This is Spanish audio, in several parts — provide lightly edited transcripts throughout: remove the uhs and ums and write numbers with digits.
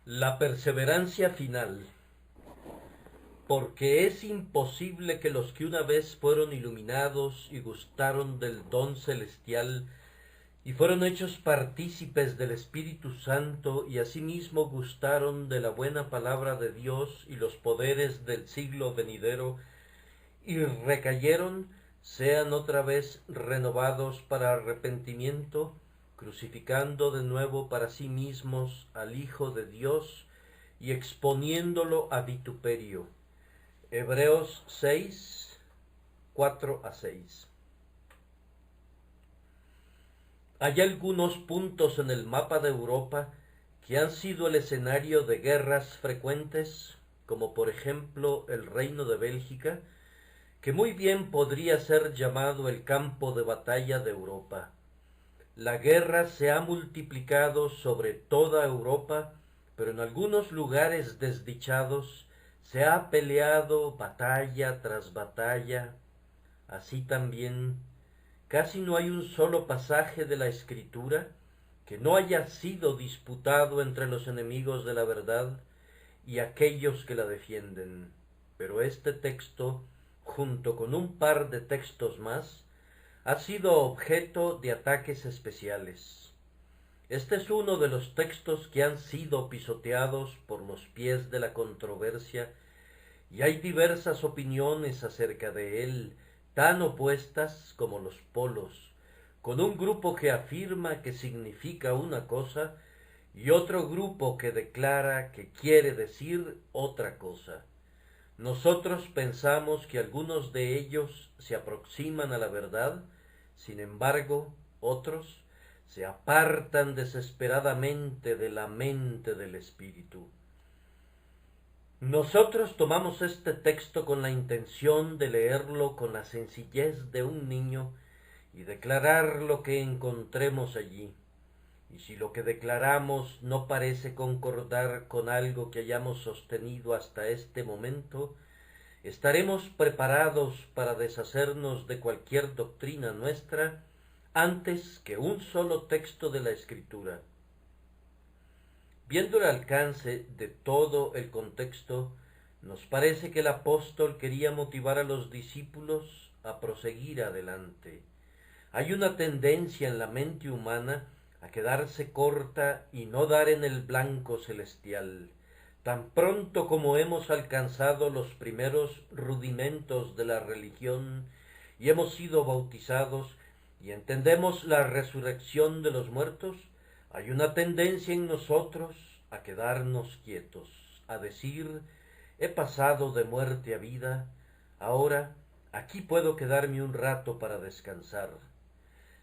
La perseverancia final, porque es imposible que los que una vez fueron iluminados y gustaron del don celestial y fueron hechos partícipes del Espíritu Santo y asimismo gustaron de la buena palabra de Dios y los poderes del siglo venidero y recayeron, sean otra vez renovados para arrepentimiento, crucificando de nuevo para sí mismos al Hijo de Dios y exponiéndolo a vituperio. Hebreos 6, 4 a 6. Hay algunos puntos en el mapa de Europa que han sido el escenario de guerras frecuentes, como por ejemplo el Reino de Bélgica, que muy bien podría ser llamado el campo de batalla de Europa. La guerra se ha multiplicado sobre toda Europa, pero en algunos lugares desdichados se ha peleado batalla tras batalla. Así también, casi no hay un solo pasaje de la Escritura que no haya sido disputado entre los enemigos de la verdad y aquellos que la defienden. Pero este texto, junto con un par de textos más, ha sido objeto de ataques especiales. Este es uno de los textos que han sido pisoteados por los pies de la controversia y hay diversas opiniones acerca de él, tan opuestas como los polos, con un grupo que afirma que significa una cosa y otro grupo que declara que quiere decir otra cosa. Nosotros pensamos que algunos de ellos se aproximan a la verdad, sin embargo, otros se apartan desesperadamente de la mente del Espíritu. Nosotros tomamos este texto con la intención de leerlo con la sencillez de un niño y declarar lo que encontremos allí. Y si lo que declaramos no parece concordar con algo que hayamos sostenido hasta este momento, estaremos preparados para deshacernos de cualquier doctrina nuestra antes que un solo texto de la Escritura. Viendo el alcance de todo el contexto, nos parece que el apóstol quería motivar a los discípulos a proseguir adelante. Hay una tendencia en la mente humana a quedarse corta y no dar en el blanco celestial. Tan pronto como hemos alcanzado los primeros rudimentos de la religión y hemos sido bautizados y entendemos la resurrección de los muertos, hay una tendencia en nosotros a quedarnos quietos, a decir, he pasado de muerte a vida, ahora aquí puedo quedarme un rato para descansar.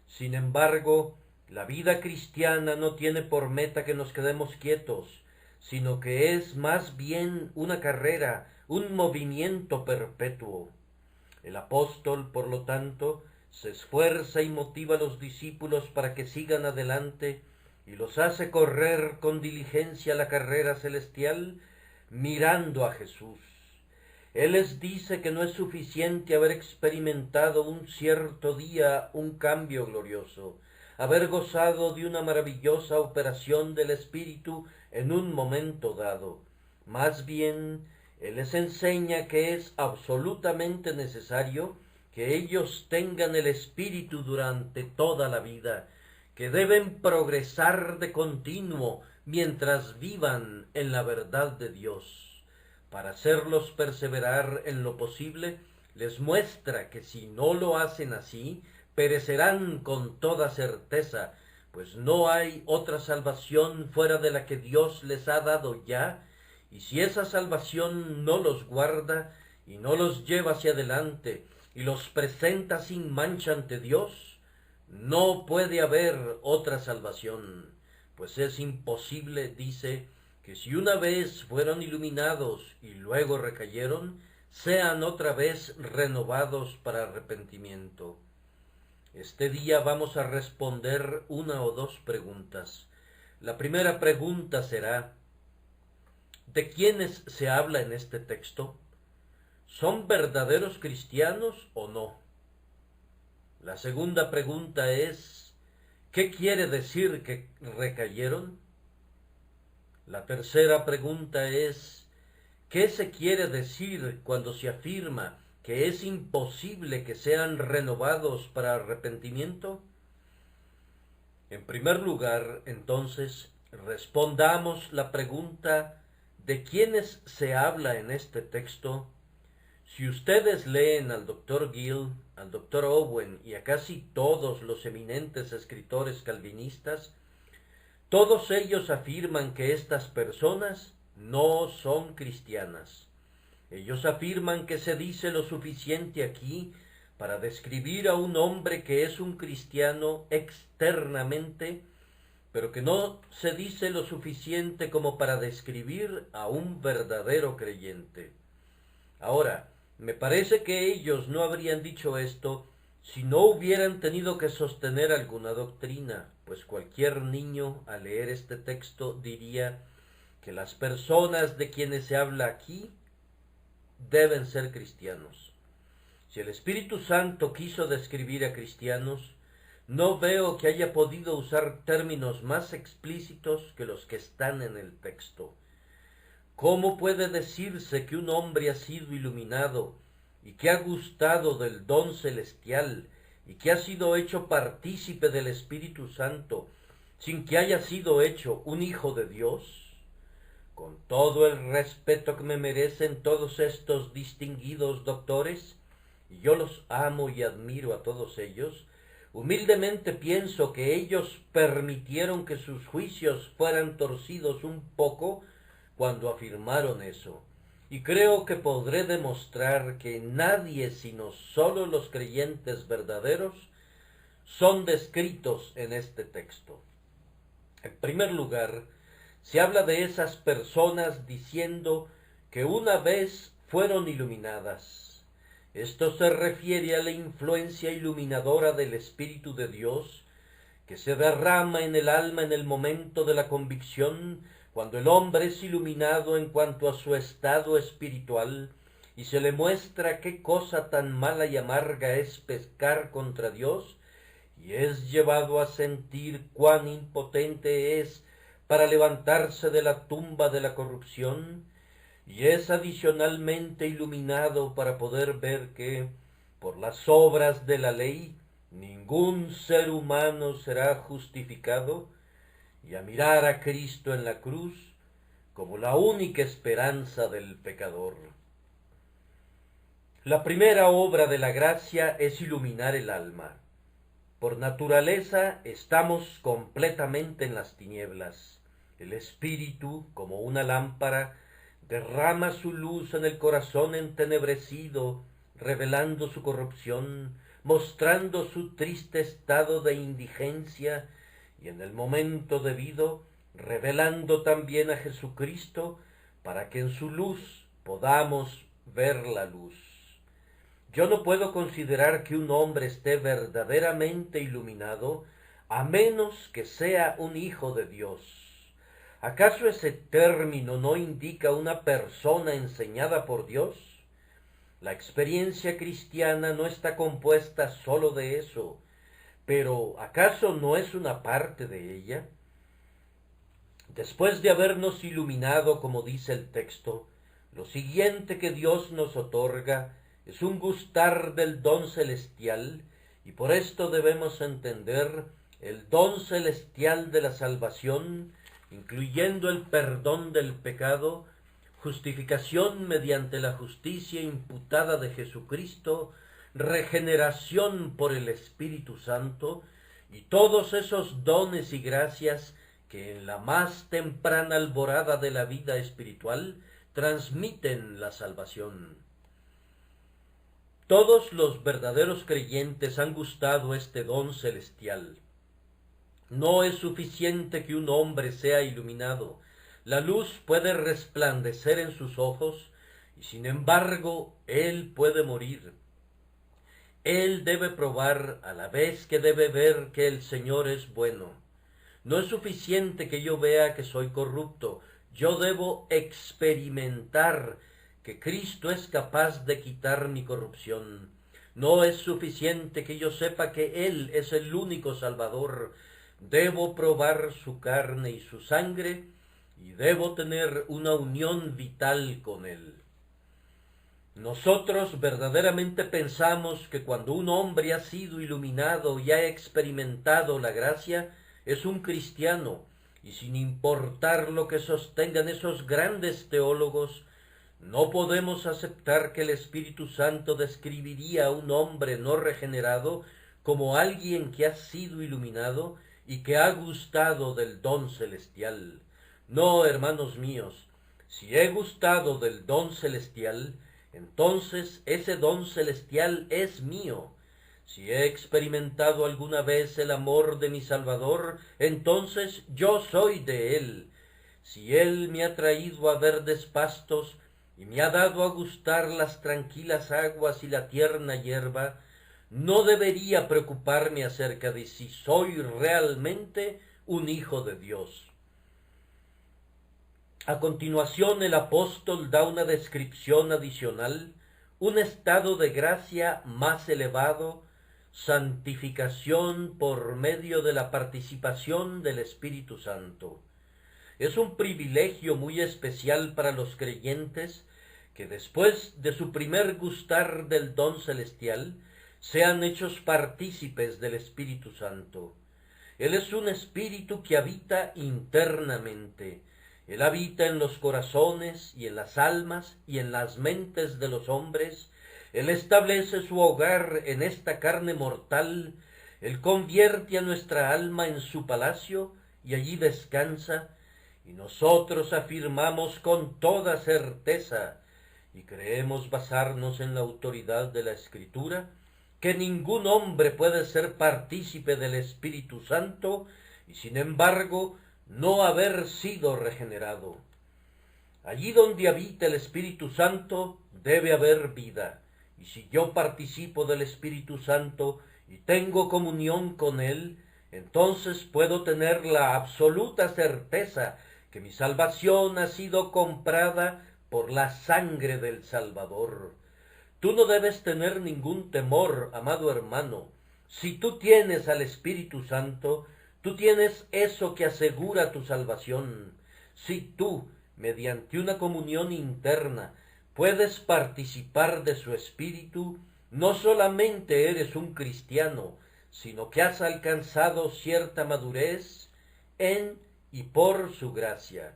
Sin embargo, la vida cristiana no tiene por meta que nos quedemos quietos, sino que es más bien una carrera, un movimiento perpetuo. El apóstol, por lo tanto, se esfuerza y motiva a los discípulos para que sigan adelante y los hace correr con diligencia la carrera celestial mirando a Jesús. Él les dice que no es suficiente haber experimentado un cierto día un cambio glorioso, haber gozado de una maravillosa operación del Espíritu en un momento dado. Más bien, Él les enseña que es absolutamente necesario que ellos tengan el Espíritu durante toda la vida, que deben progresar de continuo mientras vivan en la verdad de Dios. Para hacerlos perseverar en lo posible, les muestra que si no lo hacen así, perecerán con toda certeza, pues no hay otra salvación fuera de la que Dios les ha dado ya, y si esa salvación no los guarda y no los lleva hacia adelante y los presenta sin mancha ante Dios, no puede haber otra salvación, pues es imposible, dice, que si una vez fueron iluminados y luego recayeron, sean otra vez renovados para arrepentimiento. Este día vamos a responder una o dos preguntas. La primera pregunta será, ¿de quiénes se habla en este texto? ¿Son verdaderos cristianos o no? La segunda pregunta es, ¿qué quiere decir que recayeron? La tercera pregunta es, ¿qué se quiere decir cuando se afirma que es imposible que sean renovados para arrepentimiento? En primer lugar, entonces, respondamos la pregunta de quiénes se habla en este texto. Si ustedes leen al Dr. Gill, al Dr. Owen y a casi todos los eminentes escritores calvinistas, todos ellos afirman que estas personas no son cristianas. Ellos afirman que se dice lo suficiente aquí para describir a un hombre que es un cristiano externamente, pero que no se dice lo suficiente como para describir a un verdadero creyente. Ahora, me parece que ellos no habrían dicho esto si no hubieran tenido que sostener alguna doctrina, pues cualquier niño al leer este texto diría que las personas de quienes se habla aquí deben ser cristianos. Si el Espíritu Santo quiso describir a cristianos, no veo que haya podido usar términos más explícitos que los que están en el texto. ¿Cómo puede decirse que un hombre ha sido iluminado y que ha gustado del don celestial y que ha sido hecho partícipe del Espíritu Santo sin que haya sido hecho un hijo de Dios? Con todo el respeto que me merecen todos estos distinguidos doctores, y yo los amo y admiro a todos ellos, humildemente pienso que ellos permitieron que sus juicios fueran torcidos un poco cuando afirmaron eso, y creo que podré demostrar que nadie sino sólo los creyentes verdaderos son descritos en este texto. En primer lugar, se habla de esas personas diciendo que una vez fueron iluminadas. Esto se refiere a la influencia iluminadora del Espíritu de Dios que se derrama en el alma en el momento de la convicción, cuando el hombre es iluminado en cuanto a su estado espiritual y se le muestra qué cosa tan mala y amarga es pecar contra Dios, y es llevado a sentir cuán impotente es para levantarse de la tumba de la corrupción, y es adicionalmente iluminado para poder ver que, por las obras de la ley, ningún ser humano será justificado, y a mirar a Cristo en la cruz como la única esperanza del pecador. La primera obra de la gracia es iluminar el alma. Por naturaleza estamos completamente en las tinieblas. El Espíritu, como una lámpara, derrama su luz en el corazón entenebrecido, revelando su corrupción, mostrando su triste estado de indigencia, y en el momento debido, revelando también a Jesucristo, para que en su luz podamos ver la luz. Yo no puedo considerar que un hombre esté verdaderamente iluminado a menos que sea un hijo de Dios. ¿Acaso ese término no indica una persona enseñada por Dios? La experiencia cristiana no está compuesta sólo de eso, pero ¿acaso no es una parte de ella? Después de habernos iluminado, como dice el texto, lo siguiente que Dios nos otorga es un gustar del don celestial, y por esto debemos entender el don celestial de la salvación, incluyendo el perdón del pecado, justificación mediante la justicia imputada de Jesucristo, regeneración por el Espíritu Santo, y todos esos dones y gracias que en la más temprana alborada de la vida espiritual transmiten la salvación. Todos los verdaderos creyentes han gustado este don celestial. No es suficiente que un hombre sea iluminado. La luz puede resplandecer en sus ojos y sin embargo él puede morir. Él debe probar a la vez que debe ver que el Señor es bueno. No es suficiente que yo vea que soy corrupto. Yo debo experimentar que Cristo es capaz de quitar mi corrupción. No es suficiente que yo sepa que Él es el único Salvador. Debo probar su carne y su sangre, y debo tener una unión vital con Él. Nosotros verdaderamente pensamos que cuando un hombre ha sido iluminado y ha experimentado la gracia, es un cristiano, y sin importar lo que sostengan esos grandes teólogos, no podemos aceptar que el Espíritu Santo describiría a un hombre no regenerado como alguien que ha sido iluminado y que ha gustado del don celestial. No, hermanos míos, si he gustado del don celestial, entonces ese don celestial es mío. Si he experimentado alguna vez el amor de mi Salvador, entonces yo soy de Él. Si Él me ha traído a verdes pastos y me ha dado a gustar las tranquilas aguas y la tierna hierba, no debería preocuparme acerca de si soy realmente un hijo de Dios. A continuación el apóstol da una descripción adicional, un estado de gracia más elevado, santificación por medio de la participación del Espíritu Santo. Es un privilegio muy especial para los creyentes que después de su primer gustar del don celestial, sean hechos partícipes del Espíritu Santo. Él es un espíritu que habita internamente. Él habita en los corazones y en las almas y en las mentes de los hombres. Él establece su hogar en esta carne mortal. Él convierte a nuestra alma en su palacio y allí descansa. Y nosotros afirmamos con toda certeza, y creemos basarnos en la autoridad de la Escritura, que ningún hombre puede ser partícipe del Espíritu Santo y sin embargo no haber sido regenerado. Allí donde habita el Espíritu Santo debe haber vida, y si yo participo del Espíritu Santo y tengo comunión con Él, entonces puedo tener la absoluta certeza que mi salvación ha sido comprada por la sangre del Salvador. Tú no debes tener ningún temor, amado hermano. Si tú tienes al Espíritu Santo, tú tienes eso que asegura tu salvación. Si tú, mediante una comunión interna, puedes participar de su Espíritu, no solamente eres un cristiano, sino que has alcanzado cierta madurez en y por su gracia.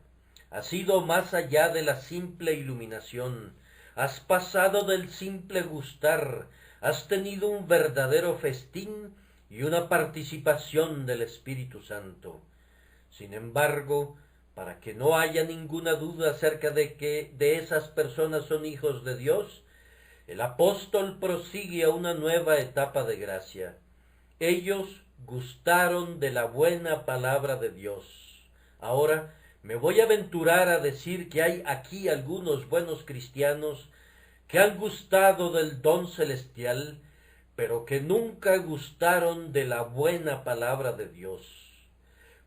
Has ido más allá de la simple iluminación, has pasado del simple gustar, has tenido un verdadero festín y una participación del Espíritu Santo. Sin embargo, para que no haya ninguna duda acerca de que de esas personas son hijos de Dios, el apóstol prosigue a una nueva etapa de gracia. Ellos gustaron de la buena palabra de Dios. Ahora me voy a aventurar a decir que hay aquí algunos buenos cristianos que han gustado del don celestial, pero que nunca gustaron de la buena palabra de Dios.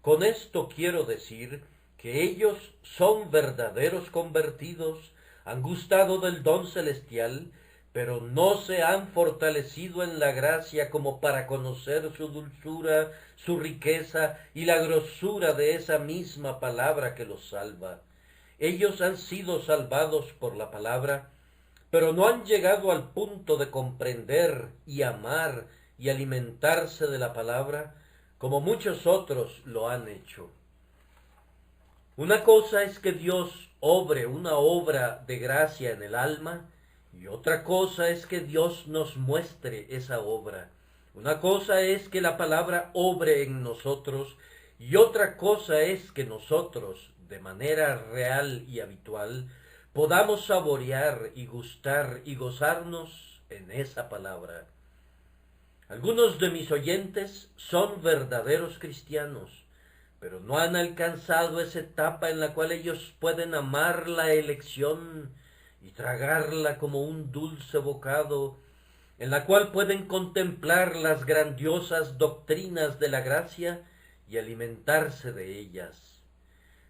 Con esto quiero decir que ellos son verdaderos convertidos, han gustado del don celestial, pero no se han fortalecido en la gracia como para conocer su dulzura, su riqueza y la grosura de esa misma palabra que los salva. Ellos han sido salvados por la palabra, pero no han llegado al punto de comprender y amar y alimentarse de la palabra como muchos otros lo han hecho. Una cosa es que Dios obre una obra de gracia en el alma, y otra cosa es que Dios nos muestre esa obra. Una cosa es que la palabra obre en nosotros, y otra cosa es que nosotros, de manera real y habitual, podamos saborear y gustar y gozarnos en esa palabra. Algunos de mis oyentes son verdaderos cristianos, pero no han alcanzado esa etapa en la cual ellos pueden amar la elección y tragarla como un dulce bocado, en la cual pueden contemplar las grandiosas doctrinas de la gracia y alimentarse de ellas.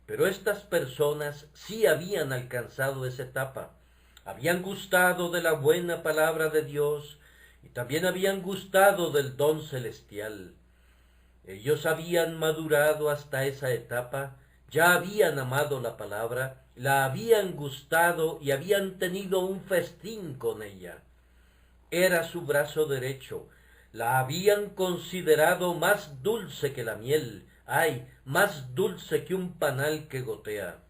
Pero estas personas sí habían alcanzado esa etapa, habían gustado de la buena palabra de Dios y también habían gustado del don celestial. Ellos habían madurado hasta esa etapa ya habían amado la palabra, la habían gustado y habían tenido un festín con ella. Era su brazo derecho, la habían considerado más dulce que la miel, ay, más dulce que un panal que gotea.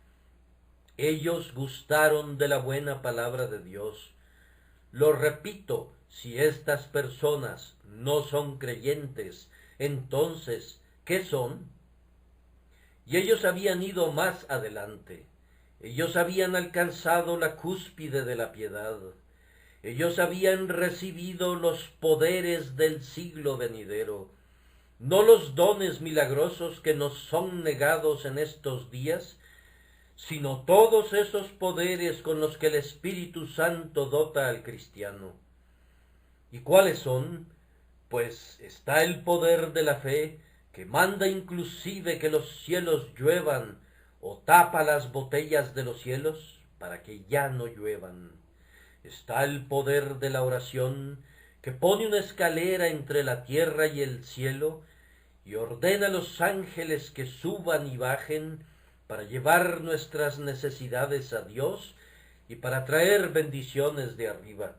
Ellos gustaron de la buena palabra de Dios. Lo repito, si estas personas no son creyentes, entonces, ¿qué son? Y ellos habían ido más adelante. Ellos habían alcanzado la cúspide de la piedad. Ellos habían recibido los poderes del siglo venidero, no los dones milagrosos que nos son negados en estos días, sino todos esos poderes con los que el Espíritu Santo dota al cristiano. ¿Y cuáles son? Pues está el poder de la fe, que manda inclusive que los cielos lluevan, o tapa las botellas de los cielos para que ya no lluevan. Está el poder de la oración, que pone una escalera entre la tierra y el cielo, y ordena a los ángeles que suban y bajen para llevar nuestras necesidades a Dios y para traer bendiciones de arriba.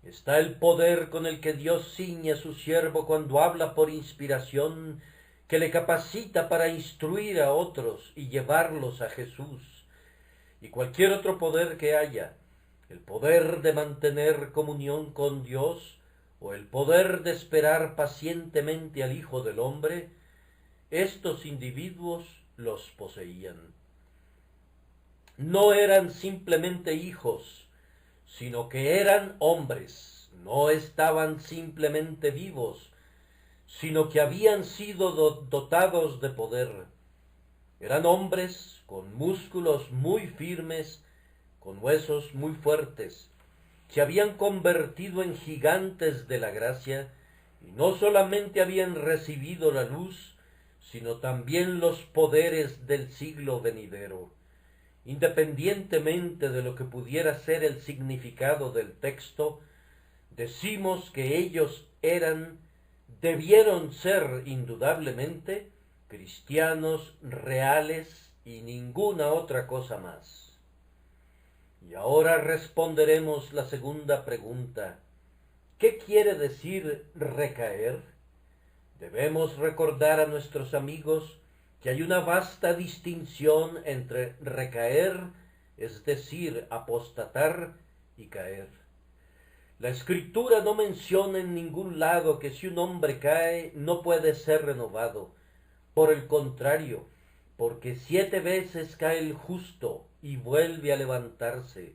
Está el poder con el que Dios ciñe a su siervo cuando habla por inspiración, que le capacita para instruir a otros y llevarlos a Jesús. Y cualquier otro poder que haya, el poder de mantener comunión con Dios, o el poder de esperar pacientemente al Hijo del Hombre, estos individuos los poseían. No eran simplemente hijos, sino que eran hombres, no estaban simplemente vivos, sino que habían sido dotados de poder. Eran hombres con músculos muy firmes, con huesos muy fuertes, se habían convertido en gigantes de la gracia, y no solamente habían recibido la luz, sino también los poderes del siglo venidero. Independientemente de lo que pudiera ser el significado del texto, decimos que ellos debieron ser indudablemente cristianos reales y ninguna otra cosa más. Y ahora responderemos la segunda pregunta. ¿Qué quiere decir recaer? Debemos recordar a nuestros amigos que hay una vasta distinción entre recaer, es decir, apostatar, y caer. La Escritura no menciona en ningún lado que si un hombre cae no puede ser renovado. Por el contrario, porque 7 veces cae el justo y vuelve a levantarse.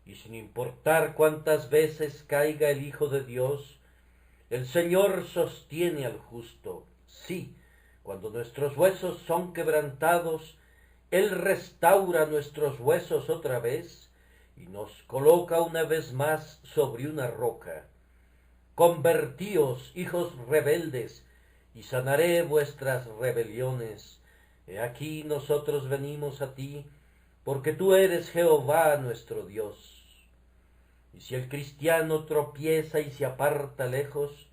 Y sin importar cuántas veces caiga el Hijo de Dios, el Señor sostiene al justo. Sí, cuando nuestros huesos son quebrantados, Él restaura nuestros huesos otra vez y nos coloca una vez más sobre una roca. Convertíos, hijos rebeldes, y sanaré vuestras rebeliones. He aquí nosotros venimos a ti, porque tú eres Jehová nuestro Dios. Y si el cristiano tropieza y se aparta lejos,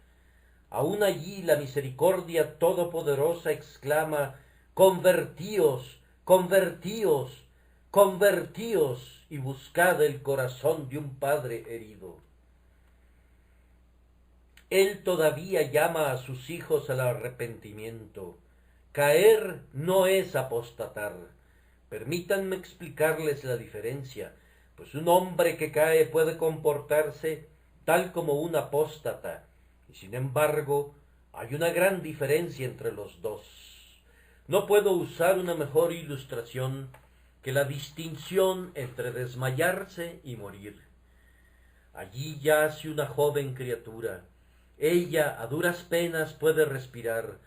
aún allí la misericordia todopoderosa exclama: convertíos, convertíos, convertíos, y buscad el corazón de un padre herido. Él todavía llama a sus hijos al arrepentimiento. Caer no es apostatar. Permítanme explicarles la diferencia, pues un hombre que cae puede comportarse tal como un apóstata, y sin embargo hay una gran diferencia entre los dos. No puedo usar una mejor ilustración que la distinción entre desmayarse y morir. Allí yace una joven criatura. Ella a duras penas puede respirar,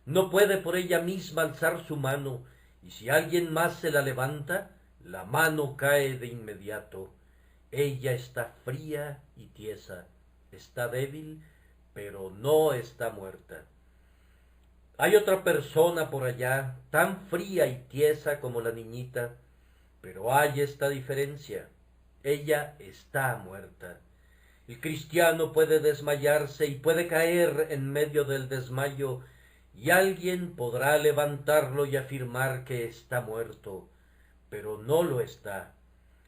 no puede por ella misma alzar su mano, y si alguien más se la levanta, la mano cae de inmediato. Ella está fría y tiesa, está débil, pero no está muerta. Hay otra persona por allá, tan fría y tiesa como la niñita, pero hay esta diferencia: ella está muerta. El cristiano puede desmayarse y puede caer en medio del desmayo, y alguien podrá levantarlo y afirmar que está muerto, pero no lo está.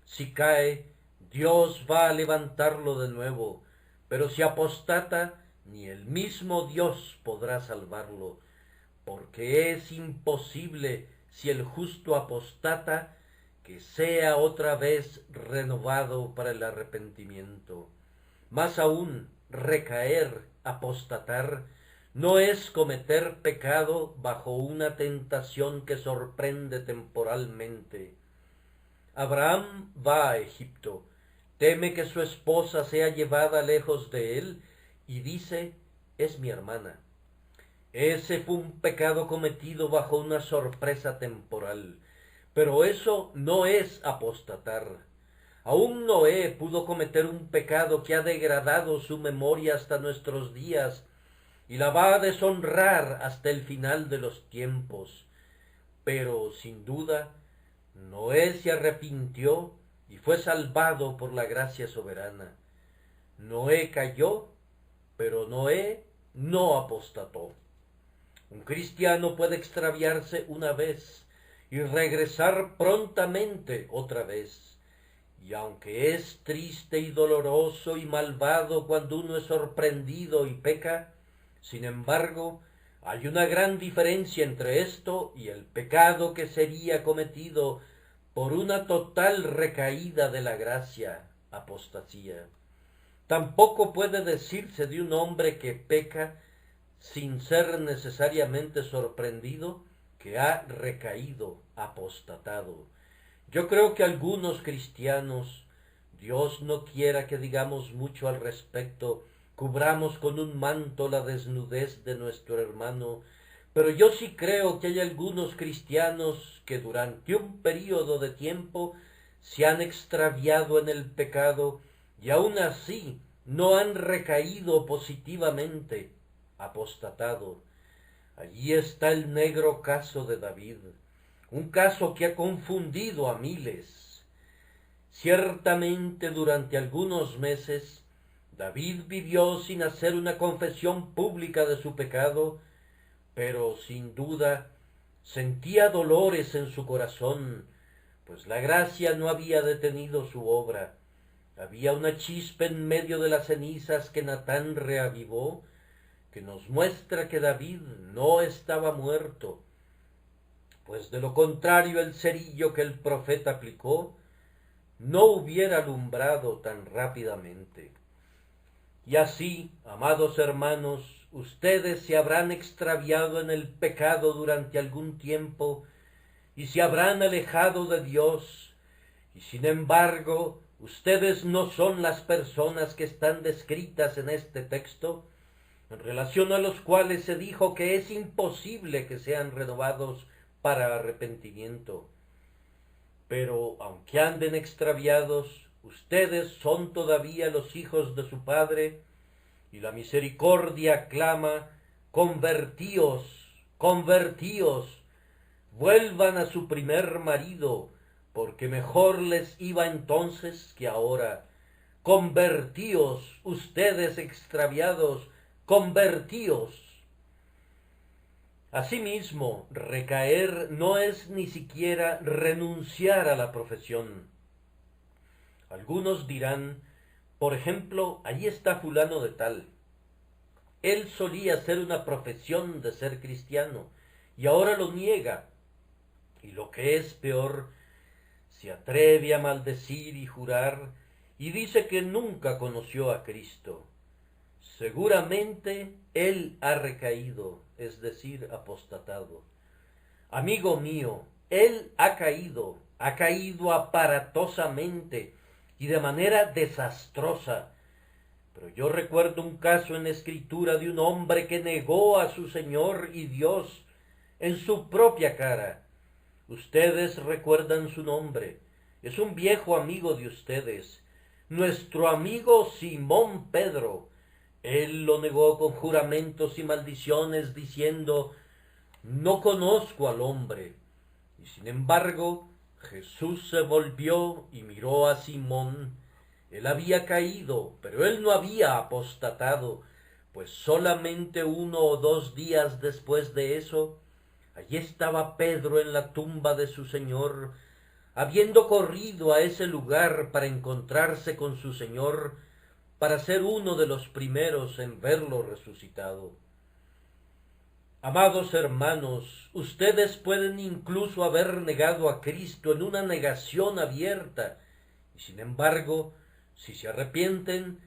Si cae, Dios va a levantarlo de nuevo, pero si apostata, ni el mismo Dios podrá salvarlo, porque es imposible, si el justo apostata, que sea otra vez renovado para el arrepentimiento. Más aún, recaer, apostatar, no es cometer pecado bajo una tentación que sorprende temporalmente. Abraham va a Egipto, teme que su esposa sea llevada lejos de él, y dice, es mi hermana. Ese fue un pecado cometido bajo una sorpresa temporal, pero eso no es apostatar. Aún Noé pudo cometer un pecado que ha degradado su memoria hasta nuestros días y la va a deshonrar hasta el final de los tiempos. Pero, sin duda, Noé se arrepintió y fue salvado por la gracia soberana. Noé cayó, pero Noé no apostató. Un cristiano puede extraviarse una vez y regresar prontamente otra vez. Y aunque es triste y doloroso y malvado cuando uno es sorprendido y peca, sin embargo, hay una gran diferencia entre esto y el pecado que sería cometido por una total recaída de la gracia, apostasía. Tampoco puede decirse de un hombre que peca sin ser necesariamente sorprendido que ha recaído, apostatado. Yo creo que algunos cristianos, Dios no quiera que digamos mucho al respecto, cubramos con un manto la desnudez de nuestro hermano, pero yo sí creo que hay algunos cristianos que durante un período de tiempo se han extraviado en el pecado y aun así no han recaído positivamente, apostatado. Allí está el negro caso de David, un caso que ha confundido a miles. Ciertamente durante algunos meses David vivió sin hacer una confesión pública de su pecado, pero sin duda sentía dolores en su corazón, pues la gracia no había detenido su obra. Había una chispa en medio de las cenizas que Natán reavivó, que nos muestra que David no estaba muerto, pues de lo contrario el cerillo que el profeta aplicó no hubiera alumbrado tan rápidamente. Y así, amados hermanos, ustedes se habrán extraviado en el pecado durante algún tiempo y se habrán alejado de Dios, y sin embargo, ustedes no son las personas que están descritas en este texto, en relación a los cuales se dijo que es imposible que sean renovados para arrepentimiento. Pero aunque anden extraviados, ustedes son todavía los hijos de su Padre, y la misericordia clama, convertíos, convertíos, vuelvan a su primer marido, porque mejor les iba entonces que ahora. Convertíos, ustedes extraviados, convertíos. Asimismo, recaer no es ni siquiera renunciar a la profesión. Algunos dirán, por ejemplo, allí está fulano de tal. Él solía hacer una profesión de ser cristiano y ahora lo niega. Y lo que es peor, se atreve a maldecir y jurar y dice que nunca conoció a Cristo. Seguramente él ha recaído, es decir, apostatado. Amigo mío, él ha caído aparatosamente y de manera desastrosa. Pero yo recuerdo un caso en la Escritura de un hombre que negó a su Señor y Dios en su propia cara. Ustedes recuerdan su nombre. Es un viejo amigo de ustedes, nuestro amigo Simón Pedro. Él lo negó con juramentos y maldiciones, diciendo, no conozco al hombre. Y sin embargo, Jesús se volvió y miró a Simón. Él había caído, pero él no había apostatado, pues solamente 1 o 2 días después de eso, allí estaba Pedro en la tumba de su Señor, habiendo corrido a ese lugar para encontrarse con su Señor, para ser uno de los primeros en verlo resucitado. Amados hermanos, ustedes pueden incluso haber negado a Cristo en una negación abierta, y sin embargo, si se arrepienten,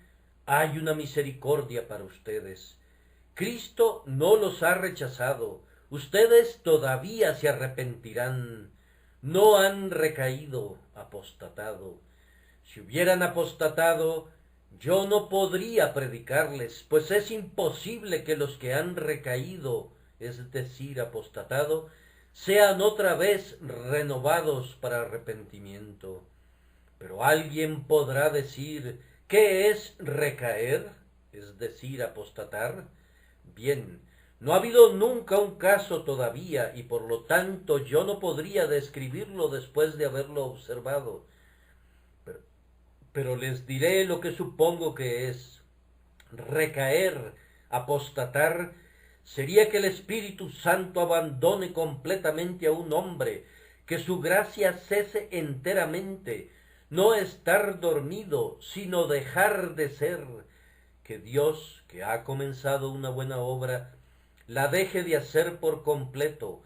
hay una misericordia para ustedes. Cristo no los ha rechazado, ustedes todavía se arrepentirán, no han recaído, apostatado. Si hubieran apostatado, yo no podría predicarles, pues es imposible que los que han recaído, es decir, apostatado, sean otra vez renovados para arrepentimiento. Pero alguien podrá decir, ¿qué es recaer? Es decir, apostatar. Bien, no ha habido nunca un caso todavía, y por lo tanto yo no podría describirlo después de haberlo observado. Pero les diré lo que supongo que es. Recaer, apostatar, sería que el Espíritu Santo abandone completamente a un hombre, que su gracia cese enteramente, no estar dormido, sino dejar de ser, que Dios, que ha comenzado una buena obra, la deje de hacer por completo,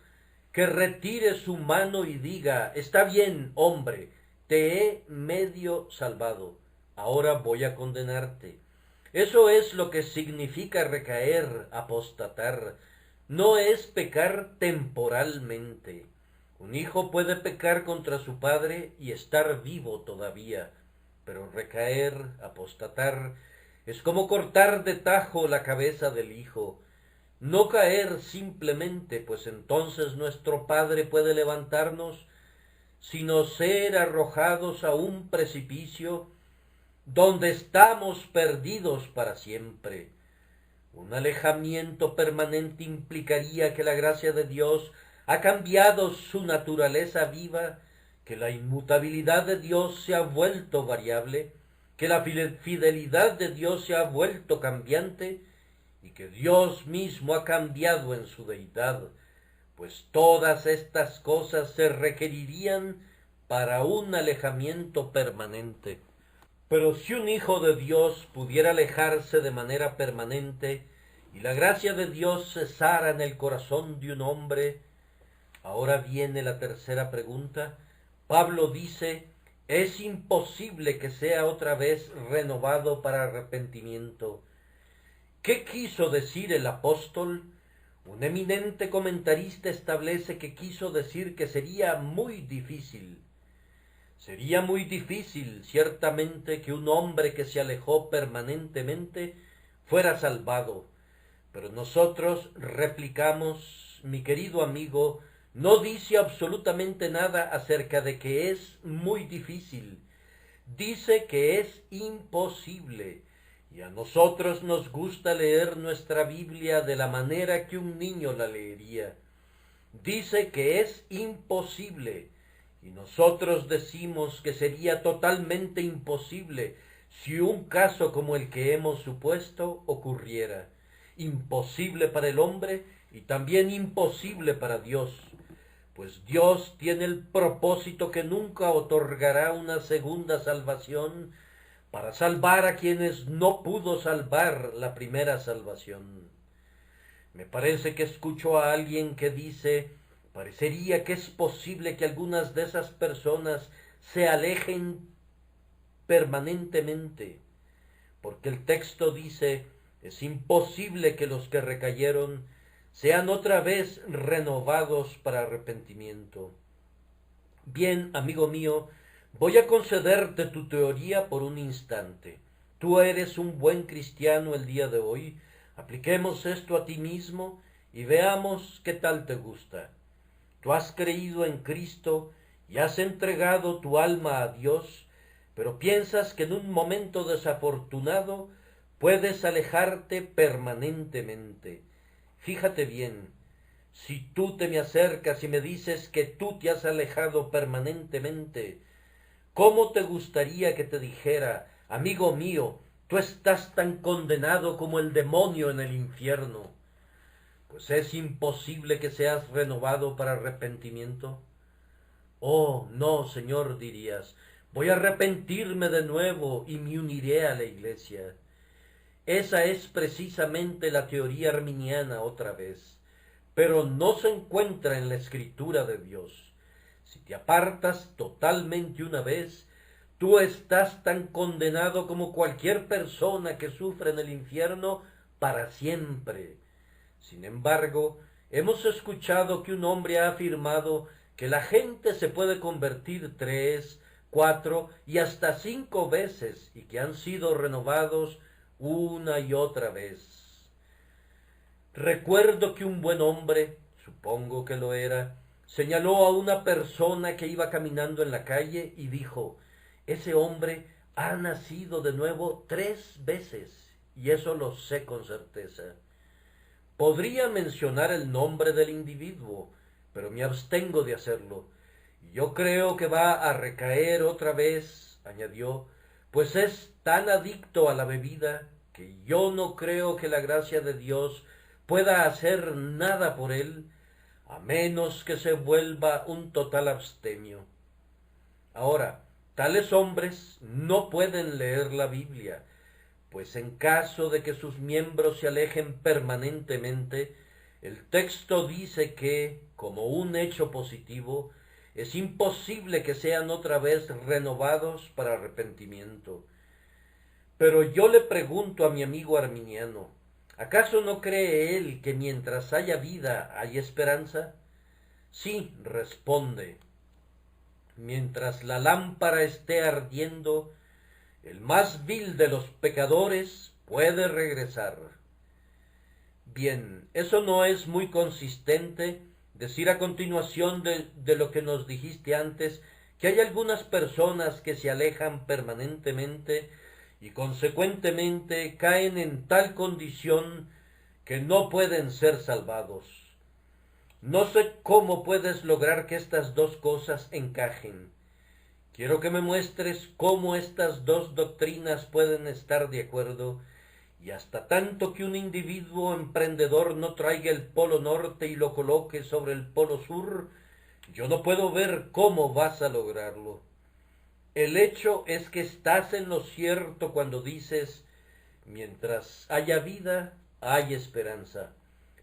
que retire su mano y diga, está bien, hombre, te he medio salvado, ahora voy a condenarte. Eso es lo que significa recaer, apostatar. No es pecar temporalmente. Un hijo puede pecar contra su padre y estar vivo todavía, pero recaer, apostatar, es como cortar de tajo la cabeza del hijo. No caer simplemente, pues entonces nuestro Padre puede levantarnos, sino ser arrojados a un precipicio donde estamos perdidos para siempre. Un alejamiento permanente implicaría que la gracia de Dios ha cambiado su naturaleza viva, que la inmutabilidad de Dios se ha vuelto variable, que la fidelidad de Dios se ha vuelto cambiante, y que Dios mismo ha cambiado en su deidad, pues todas estas cosas se requerirían para un alejamiento permanente. Pero si un hijo de Dios pudiera alejarse de manera permanente y la gracia de Dios cesara en el corazón de un hombre, ahora viene la tercera pregunta. Pablo dice, es imposible que sea otra vez renovado para arrepentimiento. ¿Qué quiso decir el apóstol? Un eminente comentarista establece que quiso decir que sería muy difícil. Sería muy difícil, ciertamente, que un hombre que se alejó permanentemente fuera salvado. Pero nosotros replicamos, mi querido amigo, no dice absolutamente nada acerca de que es muy difícil. Dice que es imposible. Y a nosotros nos gusta leer nuestra Biblia de la manera que un niño la leería. Dice que es imposible. Y nosotros decimos que sería totalmente imposible si un caso como el que hemos supuesto ocurriera. Imposible para el hombre y también imposible para Dios, pues Dios tiene el propósito que nunca otorgará una segunda salvación para salvar a quienes no pudo salvar la primera salvación. Me parece que escucho a alguien que dice, parecería que es posible que algunas de esas personas se alejen permanentemente, porque el texto dice, es imposible que los que recayeron sean otra vez renovados para arrepentimiento. Bien, amigo mío, voy a concederte tu teoría por un instante. Tú eres un buen cristiano el día de hoy. Apliquemos esto a ti mismo y veamos qué tal te gusta. Tú has creído en Cristo y has entregado tu alma a Dios, pero piensas que en un momento desafortunado puedes alejarte permanentemente. Fíjate bien, si tú te me acercas y me dices que tú te has alejado permanentemente, ¿cómo te gustaría que te dijera, amigo mío, tú estás tan condenado como el demonio en el infierno, pues es imposible que seas renovado para arrepentimiento. Oh, no, Señor, dirías, voy a arrepentirme de nuevo y me uniré a la iglesia. Esa es precisamente la teoría arminiana otra vez, pero no se encuentra en la escritura de Dios. Si te apartas totalmente una vez, tú estás tan condenado como cualquier persona que sufre en el infierno para siempre. Sin embargo, hemos escuchado que un hombre ha afirmado que la gente se puede convertir 3, 4 y hasta 5 veces y que han sido renovados una y otra vez. Recuerdo que un buen hombre, supongo que lo era, señaló a una persona que iba caminando en la calle y dijo, ese hombre ha nacido de nuevo 3 veces, y eso lo sé con certeza. Podría mencionar el nombre del individuo, pero me abstengo de hacerlo. Yo creo que va a recaer otra vez, añadió, pues es tan adicto a la bebida que yo no creo que la gracia de Dios pueda hacer nada por él, a menos que se vuelva un total abstemio. Ahora, tales hombres no pueden leer la Biblia, pues en caso de que sus miembros se alejen permanentemente, el texto dice que, como un hecho positivo, es imposible que sean otra vez renovados para arrepentimiento. Pero yo le pregunto a mi amigo arminiano, ¿acaso no cree él que mientras haya vida hay esperanza? Sí, responde, mientras la lámpara esté ardiendo, el más vil de los pecadores puede regresar. Bien, eso no es muy consistente decir a continuación de lo que nos dijiste antes, que hay algunas personas que se alejan permanentemente y consecuentemente caen en tal condición que no pueden ser salvados. No sé cómo puedes lograr que estas dos cosas encajen. Quiero que me muestres cómo estas dos doctrinas pueden estar de acuerdo, y hasta tanto que un individuo emprendedor no traiga el polo norte y lo coloque sobre el polo sur, yo no puedo ver cómo vas a lograrlo. El hecho es que estás en lo cierto cuando dices, mientras haya vida, hay esperanza.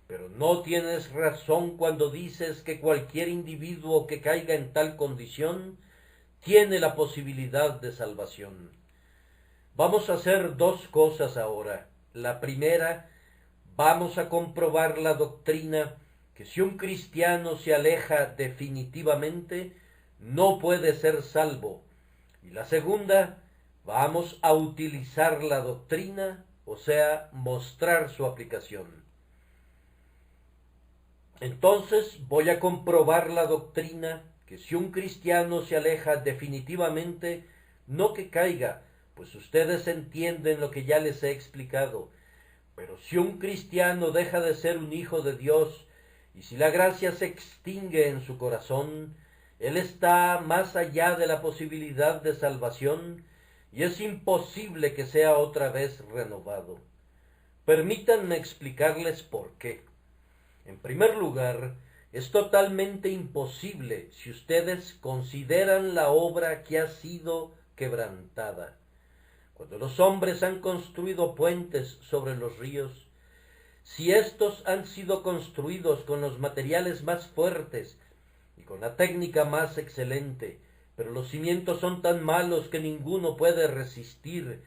Pero no tienes razón cuando dices que cualquier individuo que caiga en tal condición tiene la posibilidad de salvación. Vamos a hacer dos cosas ahora. La primera, vamos a comprobar la doctrina que si un cristiano se aleja definitivamente, no puede ser salvo. Y la segunda, vamos a utilizar la doctrina, o sea, mostrar su aplicación. Entonces voy a comprobar la doctrina que si un cristiano se aleja definitivamente, no que caiga, pues ustedes entienden lo que ya les he explicado, pero si un cristiano deja de ser un hijo de Dios, y si la gracia se extingue en su corazón, él está más allá de la posibilidad de salvación, y es imposible que sea otra vez renovado. Permítanme explicarles por qué. En primer lugar, es totalmente imposible si ustedes consideran la obra que ha sido quebrantada. Cuando los hombres han construido puentes sobre los ríos, si éstos han sido construidos con los materiales más fuertes y con la técnica más excelente, pero los cimientos son tan malos que ninguno puede resistir,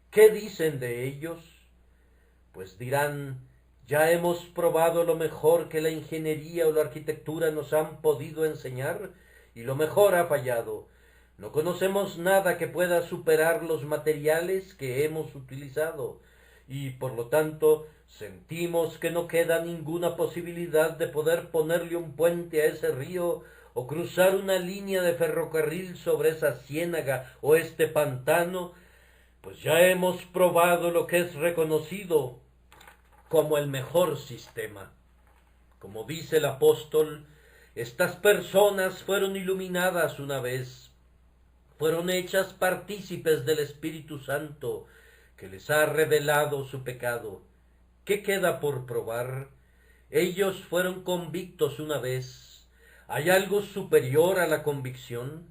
¿qué dicen de ellos? Pues dirán, ya hemos probado lo mejor que la ingeniería o la arquitectura nos han podido enseñar, y lo mejor ha fallado. No conocemos nada que pueda superar los materiales que hemos utilizado, y por lo tanto sentimos que no queda ninguna posibilidad de poder ponerle un puente a ese río o cruzar una línea de ferrocarril sobre esa ciénaga o este pantano, pues ya hemos probado lo que es reconocido como el mejor sistema. Como dice el apóstol, estas personas fueron iluminadas una vez, fueron hechas partícipes del Espíritu Santo, que les ha revelado su pecado. ¿Qué queda por probar? Ellos fueron convictos una vez. ¿Hay algo superior a la convicción?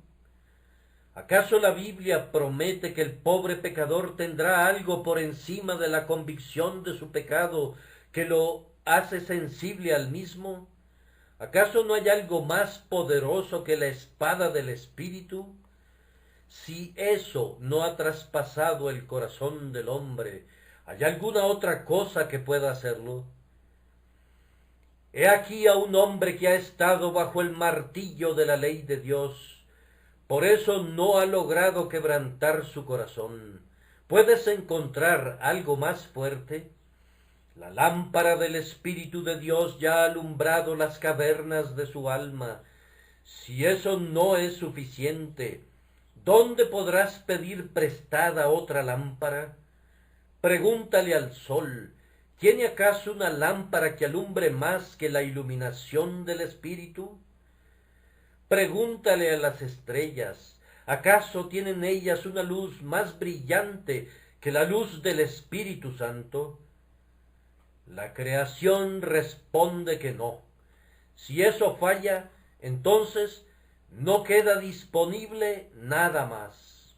¿Acaso la Biblia promete que el pobre pecador tendrá algo por encima de la convicción de su pecado que lo hace sensible al mismo? ¿Acaso no hay algo más poderoso que la espada del Espíritu? Si eso no ha traspasado el corazón del hombre, ¿hay alguna otra cosa que pueda hacerlo? He aquí a un hombre que ha estado bajo el martillo de la ley de Dios. Por eso no ha logrado quebrantar su corazón. ¿Puedes encontrar algo más fuerte? La lámpara del Espíritu de Dios ya ha alumbrado las cavernas de su alma. Si eso no es suficiente, ¿dónde podrás pedir prestada otra lámpara? Pregúntale al sol, ¿tiene acaso una lámpara que alumbre más que la iluminación del Espíritu? Pregúntale a las estrellas, ¿acaso tienen ellas una luz más brillante que la luz del Espíritu Santo? La creación responde que no. Si eso falla, entonces no queda disponible nada más.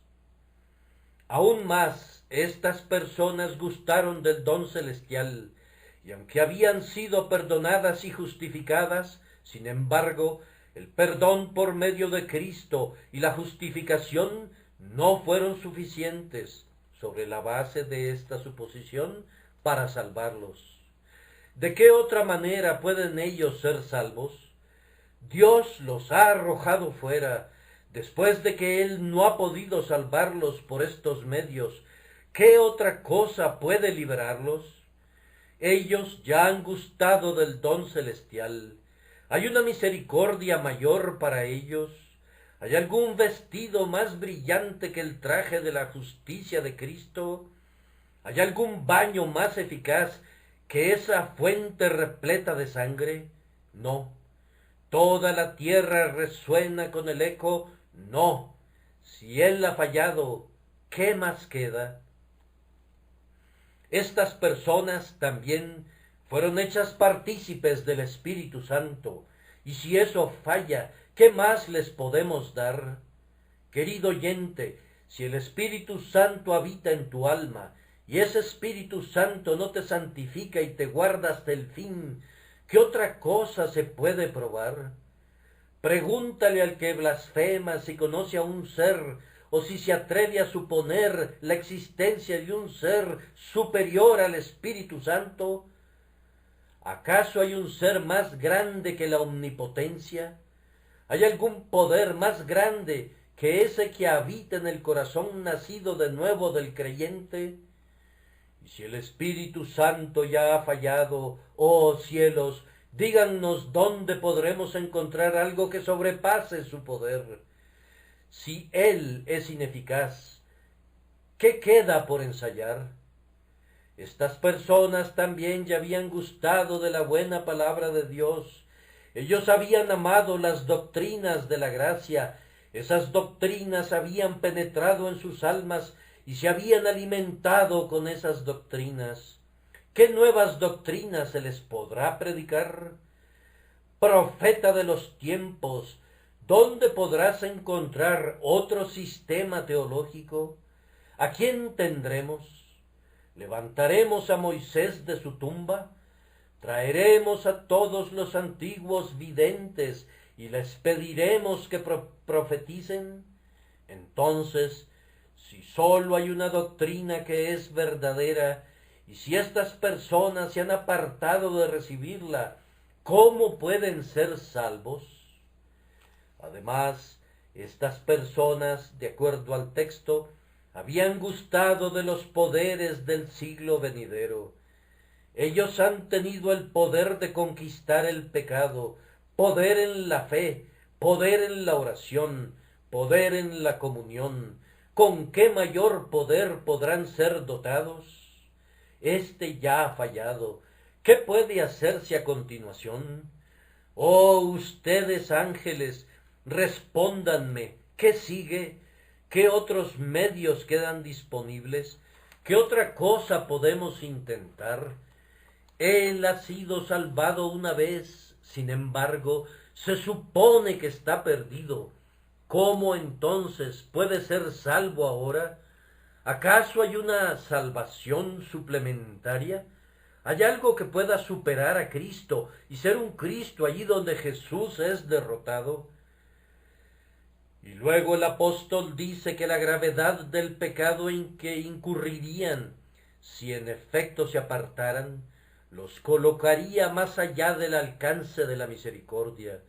Aún más, estas personas gustaron del don celestial, y aunque habían sido perdonadas y justificadas, sin embargo, el perdón por medio de Cristo y la justificación no fueron suficientes sobre la base de esta suposición para salvarlos. ¿De qué otra manera pueden ellos ser salvos? Dios los ha arrojado fuera, después de que Él no ha podido salvarlos por estos medios. ¿Qué otra cosa puede liberarlos? Ellos ya han gustado del don celestial. ¿Hay una misericordia mayor para ellos? ¿Hay algún vestido más brillante que el traje de la justicia de Cristo? ¿Hay algún baño más eficaz que esa fuente repleta de sangre? No. Toda la tierra resuena con el eco, no. Si Él ha fallado, ¿qué más queda? Estas personas también fueron hechas partícipes del Espíritu Santo, y si eso falla, ¿qué más les podemos dar? Querido oyente, si el Espíritu Santo habita en tu alma, y ese Espíritu Santo no te santifica y te guarda hasta el fin, ¿qué otra cosa se puede probar? Pregúntale al que blasfema si conoce a un ser, o si se atreve a suponer la existencia de un ser superior al Espíritu Santo. ¿Acaso hay un ser más grande que la omnipotencia? ¿Hay algún poder más grande que ese que habita en el corazón nacido de nuevo del creyente? Y si el Espíritu Santo ya ha fallado, oh cielos, díganos dónde podremos encontrar algo que sobrepase su poder. Si Él es ineficaz, ¿qué queda por ensayar? Estas personas también ya habían gustado de la buena palabra de Dios. Ellos habían amado las doctrinas de la gracia. Esas doctrinas habían penetrado en sus almas y se habían alimentado con esas doctrinas. ¿Qué nuevas doctrinas se les podrá predicar? Profeta de los tiempos, ¿dónde podrás encontrar otro sistema teológico? ¿A quién tendremos? ¿Levantaremos a Moisés de su tumba? ¿Traeremos a todos los antiguos videntes y les pediremos que profeticen? Entonces, si sólo hay una doctrina que es verdadera, y si estas personas se han apartado de recibirla, ¿cómo pueden ser salvos? Además, estas personas, de acuerdo al texto, habían gustado de los poderes del siglo venidero. Ellos han tenido el poder de conquistar el pecado, poder en la fe, poder en la oración, poder en la comunión. ¿Con qué mayor poder podrán ser dotados? Este ya ha fallado. ¿Qué puede hacerse a continuación? Oh, ustedes ángeles, respóndanme, ¿qué sigue? ¿Qué otros medios quedan disponibles? ¿Qué otra cosa podemos intentar? Él ha sido salvado una vez, sin embargo, se supone que está perdido. ¿Cómo entonces puede ser salvo ahora? ¿Acaso hay una salvación suplementaria? ¿Hay algo que pueda superar a Cristo y ser un Cristo allí donde Jesús es derrotado? Y luego el apóstol dice que la gravedad del pecado en que incurrirían, si en efecto se apartaran, los colocaría más allá del alcance de la misericordia.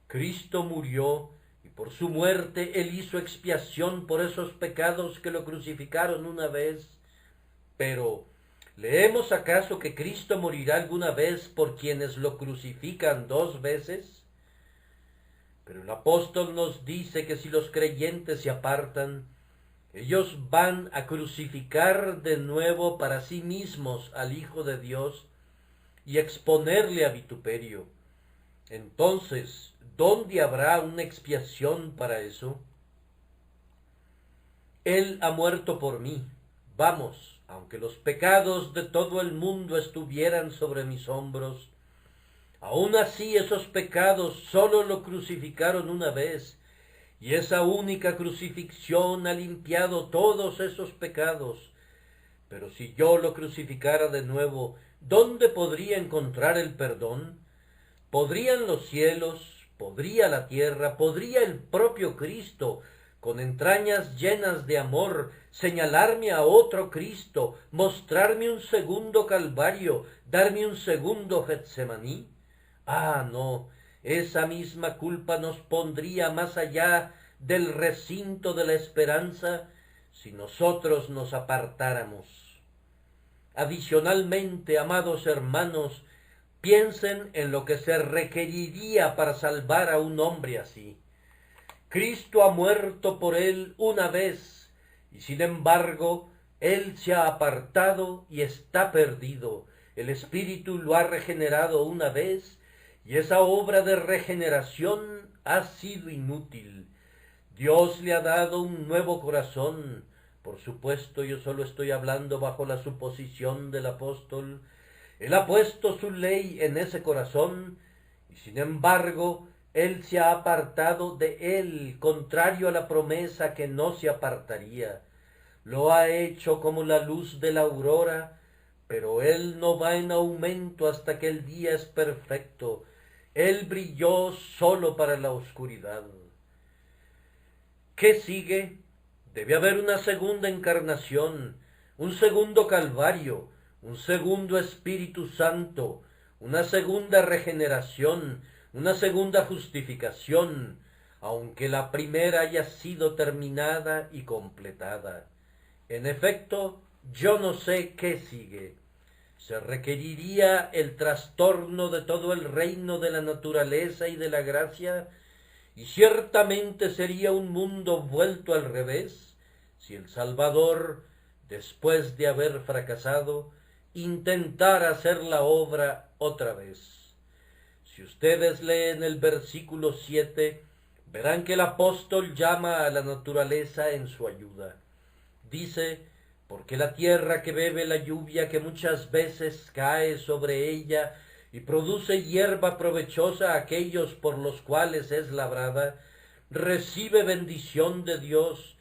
Cristo murió, y por su muerte él hizo expiación por esos pecados que lo crucificaron una vez. Pero, ¿leemos acaso que Cristo morirá alguna vez por quienes lo crucifican dos veces? Pero el apóstol nos dice que si los creyentes se apartan, ellos van a crucificar de nuevo para sí mismos al Hijo de Dios y exponerle a vituperio. Entonces, ¿dónde habrá una expiación para eso? Él ha muerto por mí. Vamos, aunque los pecados de todo el mundo estuvieran sobre mis hombros, aún así esos pecados sólo lo crucificaron una vez, y esa única crucifixión ha limpiado todos esos pecados. Pero si yo lo crucificara de nuevo, ¿dónde podría encontrar el perdón? ¿Podrían los cielos, podría la tierra, podría el propio Cristo, con entrañas llenas de amor, señalarme a otro Cristo, mostrarme un segundo Calvario, darme un segundo Getsemaní? Ah, no, esa misma culpa nos pondría más allá del recinto de la esperanza si nosotros nos apartáramos. Adicionalmente, amados hermanos, piensen en lo que se requeriría para salvar a un hombre así. Cristo ha muerto por él una vez, y sin embargo, él se ha apartado y está perdido. El Espíritu lo ha regenerado una vez, y esa obra de regeneración ha sido inútil. Dios le ha dado un nuevo corazón. Por supuesto, yo solo estoy hablando bajo la suposición del apóstol. Él ha puesto su ley en ese corazón, y sin embargo, él se ha apartado de él, contrario a la promesa que no se apartaría. Lo ha hecho como la luz de la aurora, pero él no va en aumento hasta que el día es perfecto. Él brilló solo para la oscuridad. ¿Qué sigue? Debe haber una segunda encarnación, un segundo Calvario, un segundo Espíritu Santo, una segunda regeneración, una segunda justificación, aunque la primera haya sido terminada y completada. En efecto, yo no sé qué sigue. Se requeriría el trastorno de todo el reino de la naturaleza y de la gracia, y ciertamente sería un mundo vuelto al revés, si el Salvador, después de haber fracasado, intentara hacer la obra otra vez. Si ustedes leen el versículo 7, verán que el apóstol llama a la naturaleza en su ayuda. Dice, porque la tierra que bebe la lluvia que muchas veces cae sobre ella y produce hierba provechosa a aquellos por los cuales es labrada, recibe bendición de Dios,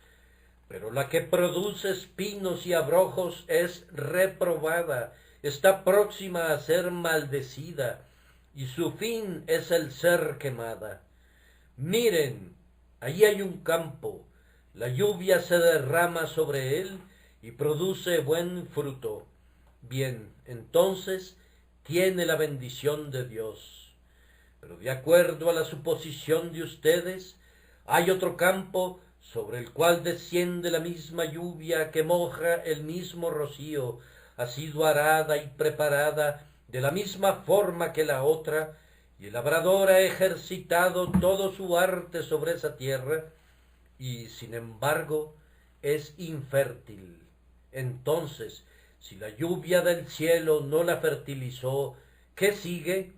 pero la que produce espinos y abrojos es reprobada, está próxima a ser maldecida, y su fin es el ser quemada. Miren, allí hay un campo, la lluvia se derrama sobre él y produce buen fruto. Bien, entonces tiene la bendición de Dios. Pero de acuerdo a la suposición de ustedes, hay otro campo sobre el cual desciende la misma lluvia que moja el mismo rocío, ha sido arada y preparada de la misma forma que la otra, y el labrador ha ejercitado todo su arte sobre esa tierra, y sin embargo es infértil. Entonces, si la lluvia del cielo no la fertilizó, ¿qué sigue?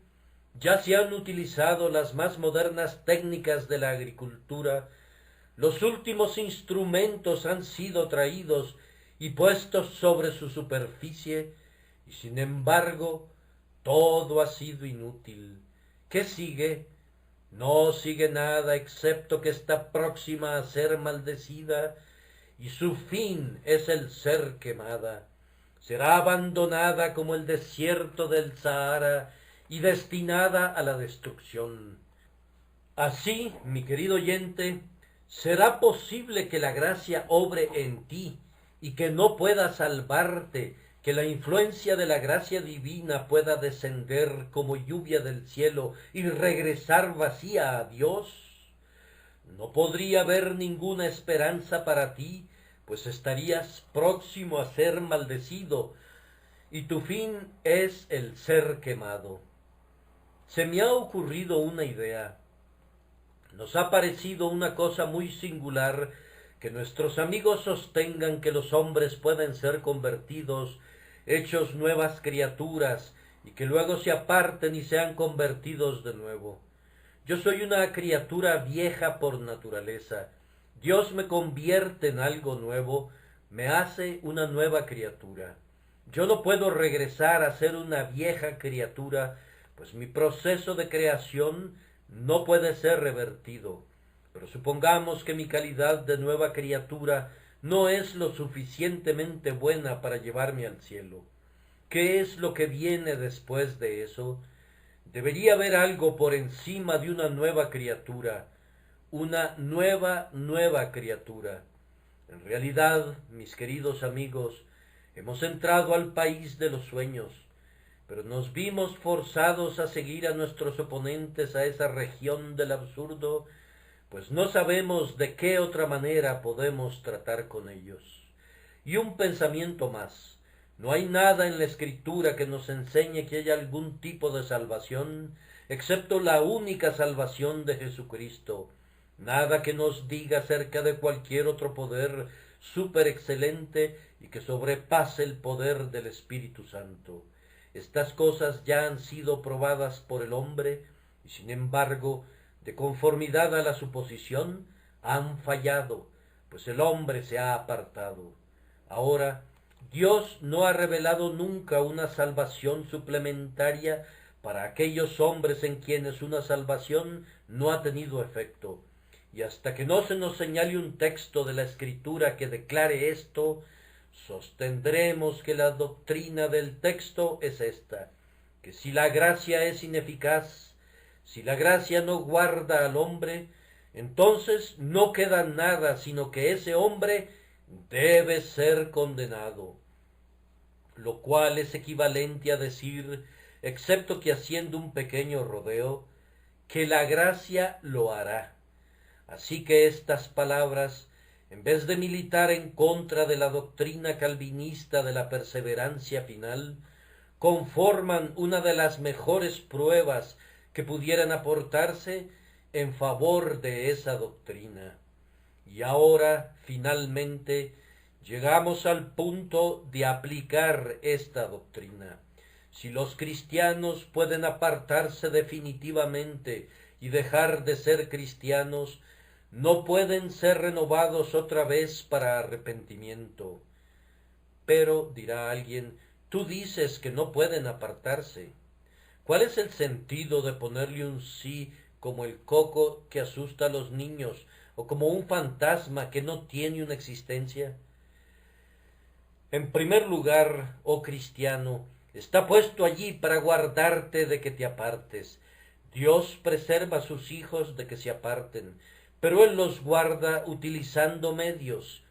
Ya se han utilizado las más modernas técnicas de la agricultura, los últimos instrumentos han sido traídos, y puestos sobre su superficie, y sin embargo todo ha sido inútil. ¿Qué sigue? No sigue nada excepto que está próxima a ser maldecida, y su fin es el ser quemada. Será abandonada como el desierto del Sahara y destinada a la destrucción. Así, mi querido oyente, será posible que la gracia obre en ti y que no pueda salvarte, que la influencia de la gracia divina pueda descender como lluvia del cielo y regresar vacía a Dios. No podría haber ninguna esperanza para ti, pues estarías próximo a ser maldecido, y tu fin es el ser quemado. Se me ha ocurrido una idea. Nos ha parecido una cosa muy singular que nuestros amigos sostengan que los hombres pueden ser convertidos, hechos nuevas criaturas, y que luego se aparten y sean convertidos de nuevo. Yo soy una criatura vieja por naturaleza. Dios me convierte en algo nuevo, me hace una nueva criatura. Yo no puedo regresar a ser una vieja criatura, pues mi proceso de creación no puede ser revertido. Pero supongamos que mi calidad de nueva criatura no es lo suficientemente buena para llevarme al cielo. ¿Qué es lo que viene después de eso? Debería haber algo por encima de una nueva criatura, una nueva criatura. En realidad, mis queridos amigos, hemos entrado al país de los sueños, pero nos vimos forzados a seguir a nuestros oponentes a esa región del absurdo, pues no sabemos de qué otra manera podemos tratar con ellos. Y un pensamiento más. No hay nada en la Escritura que nos enseñe que haya algún tipo de salvación, excepto la única salvación de Jesucristo. Nada que nos diga acerca de cualquier otro poder súper excelente y que sobrepase el poder del Espíritu Santo. Estas cosas ya han sido probadas por el hombre y sin embargo, de conformidad a la suposición, han fallado, pues el hombre se ha apartado. Ahora, Dios no ha revelado nunca una salvación suplementaria para aquellos hombres en quienes una salvación no ha tenido efecto. Y hasta que no se nos señale un texto de la Escritura que declare esto, sostendremos que la doctrina del texto es esta, que si la gracia es ineficaz, si la gracia no guarda al hombre, entonces no queda nada sino que ese hombre debe ser condenado, lo cual es equivalente a decir, excepto que haciendo un pequeño rodeo, que la gracia lo hará. Así que estas palabras, en vez de militar en contra de la doctrina calvinista de la perseverancia final, conforman una de las mejores pruebas que pudieran aportarse en favor de esa doctrina. Y ahora, finalmente, llegamos al punto de aplicar esta doctrina. Si los cristianos pueden apartarse definitivamente y dejar de ser cristianos, no pueden ser renovados otra vez para arrepentimiento. Pero, dirá alguien, tú dices que no pueden apartarse. ¿Cuál es el sentido de ponerle un sí como el coco que asusta a los niños o como un fantasma que no tiene una existencia? En primer lugar, oh cristiano, está puesto allí para guardarte de que te apartes. Dios preserva a sus hijos de que se aparten, pero Él los guarda utilizando medios,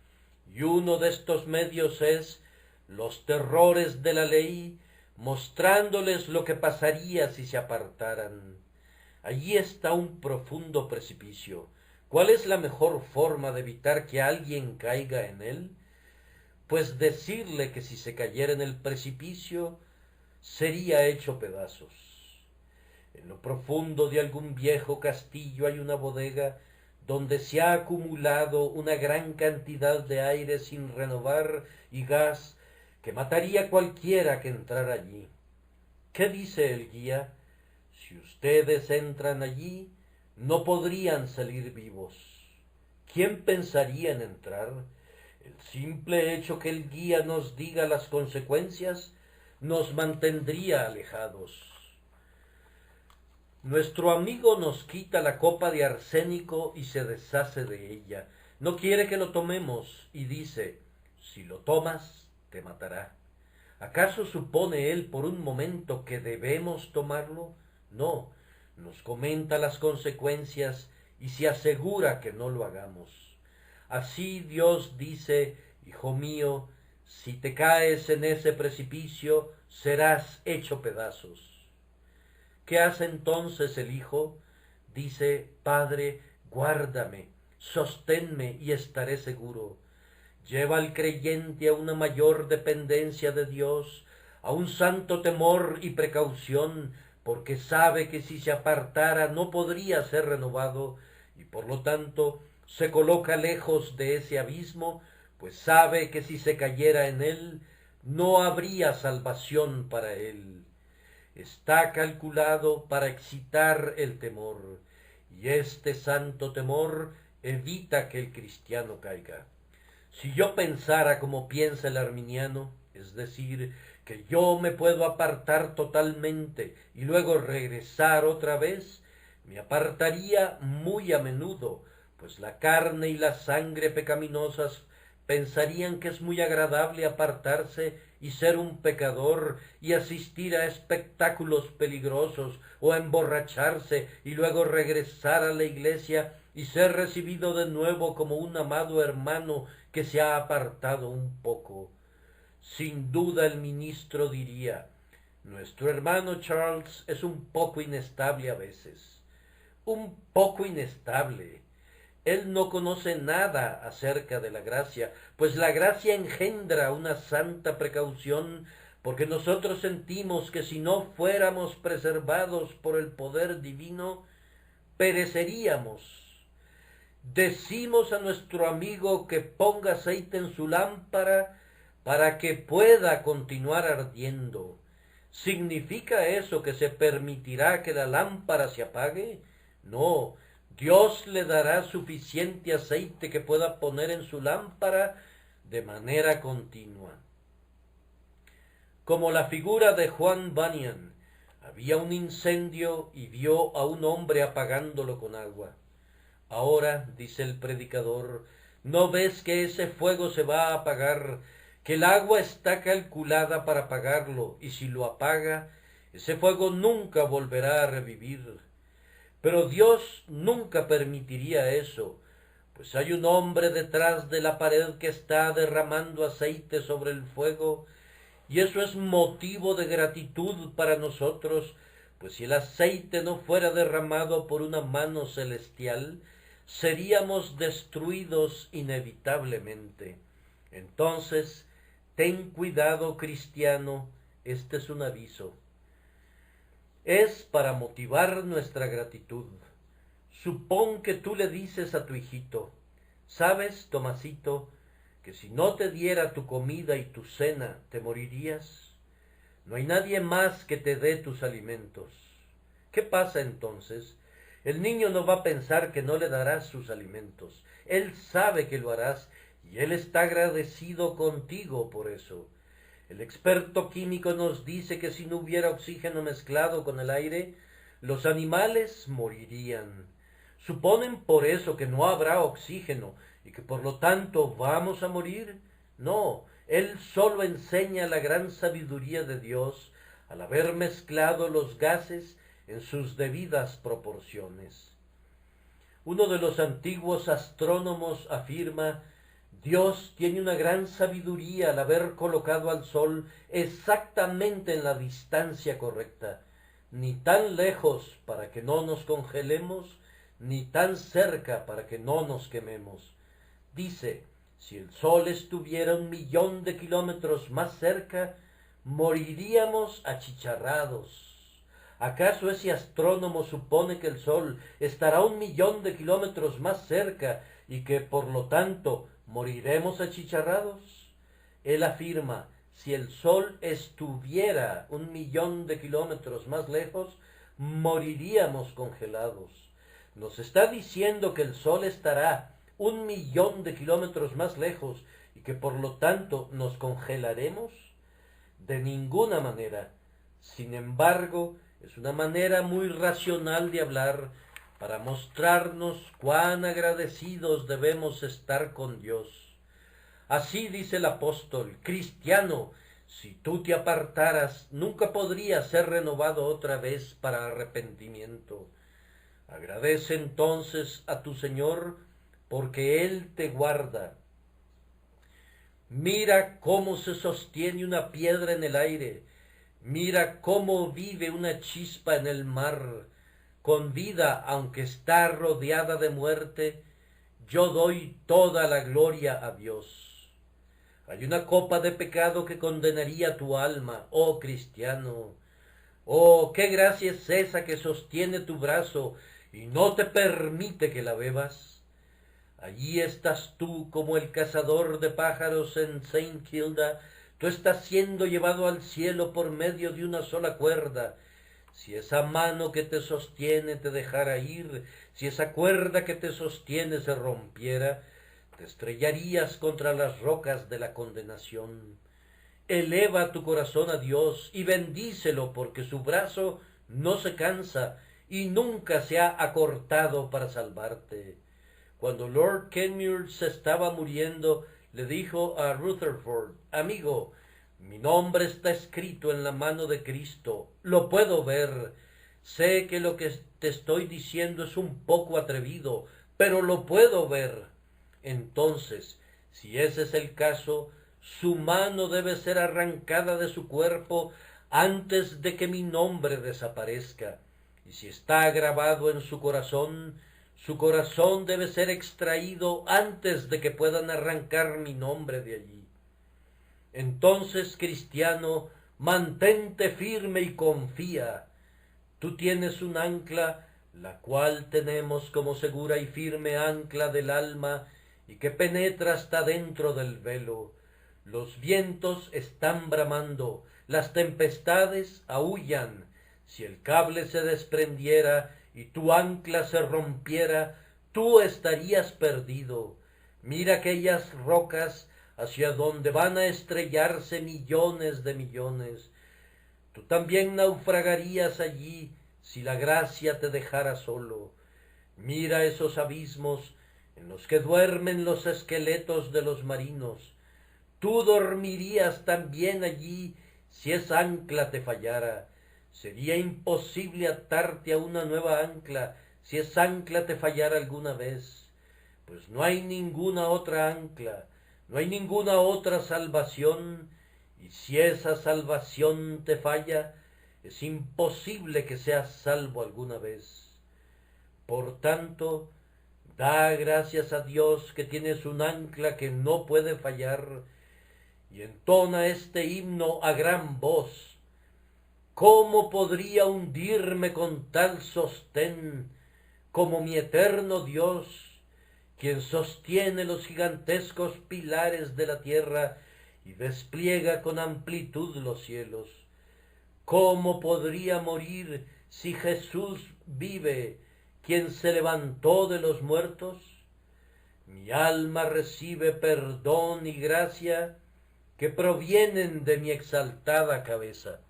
y uno de estos medios es los terrores de la ley, mostrándoles lo que pasaría si se apartaran. Allí está un profundo precipicio. ¿Cuál es la mejor forma de evitar que alguien caiga en él? Pues decirle que si se cayera en el precipicio, sería hecho pedazos. En lo profundo de algún viejo castillo hay una bodega donde se ha acumulado una gran cantidad de aire sin renovar y gas que mataría a cualquiera que entrara allí. ¿Qué dice el guía? Si ustedes entran allí, no podrían salir vivos. ¿Quién pensaría en entrar? El simple hecho que el guía nos diga las consecuencias nos mantendría alejados. Nuestro amigo nos quita la copa de arsénico y se deshace de ella. No quiere que lo tomemos y dice, si lo tomas, te matará. ¿Acaso supone él por un momento que debemos tomarlo? No, nos comenta las consecuencias y se asegura que no lo hagamos. Así Dios dice, hijo mío, si te caes en ese precipicio, serás hecho pedazos. ¿Qué hace entonces el hijo? Dice, Padre, guárdame, sosténme y estaré seguro. Lleva al creyente a una mayor dependencia de Dios, a un santo temor y precaución, porque sabe que si se apartara no podría ser renovado, y por lo tanto se coloca lejos de ese abismo, pues sabe que si se cayera en él, no habría salvación para él. Está calculado para excitar el temor, y este santo temor evita que el cristiano caiga. Si yo pensara como piensa el arminiano, es decir, que yo me puedo apartar totalmente y luego regresar otra vez, me apartaría muy a menudo, pues la carne y la sangre pecaminosas pensarían que es muy agradable apartarse y ser un pecador y asistir a espectáculos peligrosos o a emborracharse y luego regresar a la iglesia y ser recibido de nuevo como un amado hermano que se ha apartado un poco. Sin duda el ministro diría, nuestro hermano Charles es un poco inestable a veces. Un poco inestable. Él no conoce nada acerca de la gracia, pues la gracia engendra una santa precaución, porque nosotros sentimos que si no fuéramos preservados por el poder divino, pereceríamos. Decimos a nuestro amigo que ponga aceite en su lámpara para que pueda continuar ardiendo. ¿Significa eso que se permitirá que la lámpara se apague? No, Dios le dará suficiente aceite que pueda poner en su lámpara de manera continua. Como la figura de Juan Bunyan, había un incendio y vio a un hombre apagándolo con agua. Ahora, dice el predicador, ¿no ves que ese fuego se va a apagar, que el agua está calculada para apagarlo, y si lo apaga, ese fuego nunca volverá a revivir? Pero Dios nunca permitiría eso, pues hay un hombre detrás de la pared que está derramando aceite sobre el fuego, y eso es motivo de gratitud para nosotros, pues si el aceite no fuera derramado por una mano celestial, seríamos destruidos inevitablemente. Entonces, ten cuidado, cristiano, este es un aviso. Es para motivar nuestra gratitud. Supón que tú le dices a tu hijito, ¿sabes, Tomasito, que si no te diera tu comida y tu cena, te morirías? No hay nadie más que te dé tus alimentos. ¿Qué pasa entonces? El niño no va a pensar que no le darás sus alimentos. Él sabe que lo harás y él está agradecido contigo por eso. El experto químico nos dice que si no hubiera oxígeno mezclado con el aire, los animales morirían. ¿Suponen por eso que no habrá oxígeno y que por lo tanto vamos a morir? No, él solo enseña la gran sabiduría de Dios al haber mezclado los gases en sus debidas proporciones. Uno de los antiguos astrónomos afirma, Dios tiene una gran sabiduría al haber colocado al Sol exactamente en la distancia correcta, ni tan lejos para que no nos congelemos, ni tan cerca para que no nos quememos. Dice, si el Sol estuviera 1.000.000 de kilómetros más cerca, moriríamos achicharrados. ¿Acaso ese astrónomo supone que el Sol estará 1.000.000 de kilómetros más cerca y que por lo tanto moriremos achicharrados? Él afirma, si el Sol estuviera 1.000.000 de kilómetros más lejos, moriríamos congelados. Nos está diciendo que el Sol estará 1.000.000 de kilómetros más lejos y que por lo tanto nos congelaremos? De ninguna manera. Sin embargo, es una manera muy racional de hablar para mostrarnos cuán agradecidos debemos estar con Dios. Así dice el apóstol: cristiano, si tú te apartaras, nunca podrías ser renovado otra vez para arrepentimiento. Agradece entonces a tu Señor, porque Él te guarda. Mira cómo se sostiene una piedra en el aire, mira cómo vive una chispa en el mar. Con vida, aunque está rodeada de muerte, yo doy toda la gloria a Dios. Hay una copa de pecado que condenaría tu alma, oh cristiano. Oh, qué gracia es esa que sostiene tu brazo y no te permite que la bebas. Allí estás tú como el cazador de pájaros en Saint Kilda. Tú estás siendo llevado al cielo por medio de una sola cuerda. Si esa mano que te sostiene te dejara ir, si esa cuerda que te sostiene se rompiera, te estrellarías contra las rocas de la condenación. Eleva tu corazón a Dios y bendícelo, porque su brazo no se cansa y nunca se ha acortado para salvarte. Cuando Lord Kenmure se estaba muriendo, le dijo a Rutherford: amigo, mi nombre está escrito en la mano de Cristo, lo puedo ver. Sé que lo que te estoy diciendo es un poco atrevido, pero lo puedo ver. Entonces, si ese es el caso, su mano debe ser arrancada de su cuerpo antes de que mi nombre desaparezca. Y si está grabado en su corazón debe ser extraído antes de que puedan arrancar mi nombre de allí. Entonces, cristiano, mantente firme y confía. Tú tienes un ancla, la cual tenemos como segura y firme ancla del alma, y que penetra hasta dentro del velo. Los vientos están bramando, las tempestades aúllan. Si el cable se desprendiera y tu ancla se rompiera, tú estarías perdido. Mira aquellas rocas hacia donde van a estrellarse millones de millones. Tú también naufragarías allí si la gracia te dejara solo. Mira esos abismos en los que duermen los esqueletos de los marinos. Tú dormirías también allí si esa ancla te fallara. Sería imposible atarte a una nueva ancla si esa ancla te fallara alguna vez, pues no hay ninguna otra ancla, no hay ninguna otra salvación, y si esa salvación te falla, es imposible que seas salvo alguna vez. Por tanto, da gracias a Dios que tienes un ancla que no puede fallar, y entona este himno a gran voz. ¿Cómo podría hundirme con tal sostén como mi eterno Dios, quien sostiene los gigantescos pilares de la tierra y despliega con amplitud los cielos? ¿Cómo podría morir si Jesús vive, quien se levantó de los muertos? Mi alma recibe perdón y gracia que provienen de mi exaltada cabeza.